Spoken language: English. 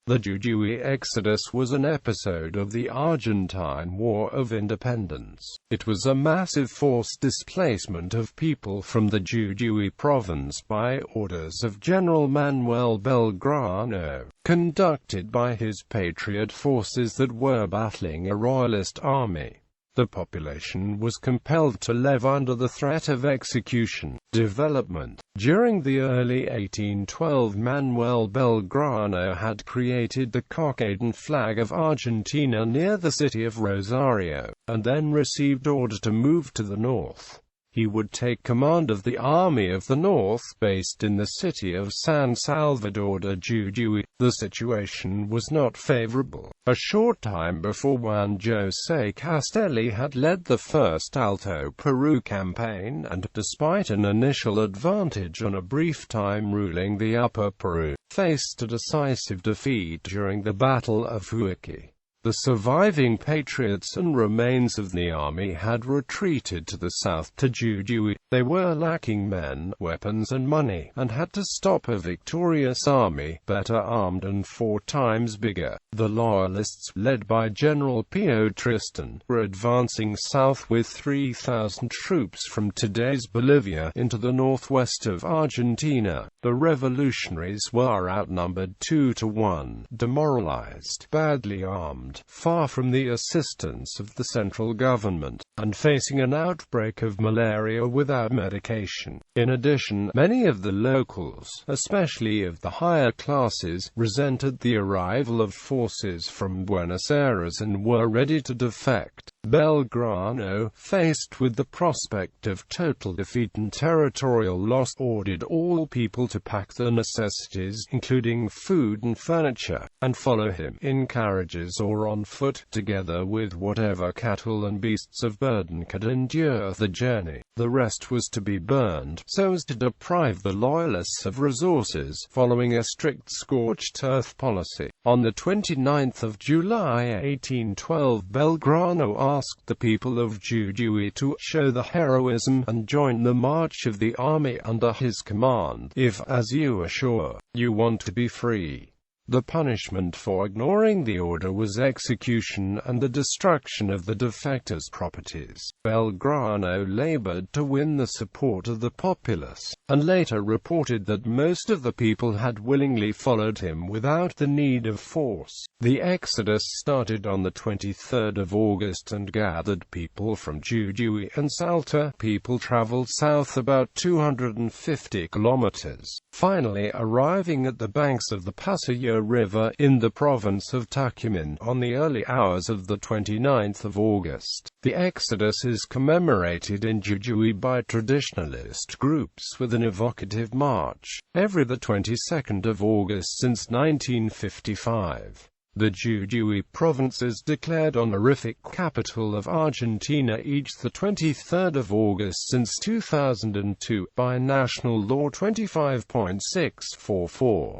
The Jujuy Exodus was an episode of the Argentine War of Independence. It was a massive forced displacement of people from the Jujuy Province by orders of General Manuel Belgrano, conducted by his patriot forces that were battling a Royalist army. The population was compelled to live under the threat of execution. Development. During the early 1812, Manuel Belgrano had created the cockade flag of Argentina near the city of Rosario, and then received order to move to the north. He would take command of the Army of the North, based in the city of San Salvador de Jujuy. The situation was not favorable. A short time before, Juan José Castelli had led the first Alto Peru campaign, and, despite an initial advantage on a brief time ruling the Upper Peru, faced a decisive defeat during the Battle of Jujuy. The surviving patriots and remains of the army had retreated to the south to Jujuy. They were lacking men, weapons and money, and had to stop a victorious army, better armed and 4 times bigger. The Loyalists, led by General Tristan, were advancing south with 3,000 troops from today's Bolivia into the northwest of Argentina. The revolutionaries were outnumbered 2 to 1, demoralized, badly armed, far from the assistance of the central government, and facing an outbreak of malaria without medication. In addition, many of the locals, especially of the higher classes, resented the arrival of forces from Buenos Aires and were ready to defect. Belgrano, faced with the prospect of total defeat and territorial loss, ordered all people to pack their necessities, including food and furniture, and follow him, in carriages or on foot, together with whatever cattle and beasts of burden could endure the journey. The rest was to be burned, so as to deprive the Loyalists of resources, following a strict scorched earth policy. On the 29th of July 1812, Belgrano asked the people of Jujuy to show the heroism and join the march of the army under his command, if, as you are sure, you want to be free. The punishment for ignoring the order was execution and the destruction of the defectors' properties. Belgrano labored to win the support of the populace, and later reported that most of the people had willingly followed him without the need of force. The exodus started on the 23rd of August and gathered people from Jujuy and Salta. People traveled south about 250 kilometers, finally arriving at the banks of the Pasillo River in the province of Tucumán on the early hours of the 29th of August. The exodus is commemorated in Jujuy by traditionalist groups with an evocative march every the 22nd of August since 1955. The Jujuy Province is declared honorific capital of Argentina each the 23rd of August since 2002 by National Law 25.644.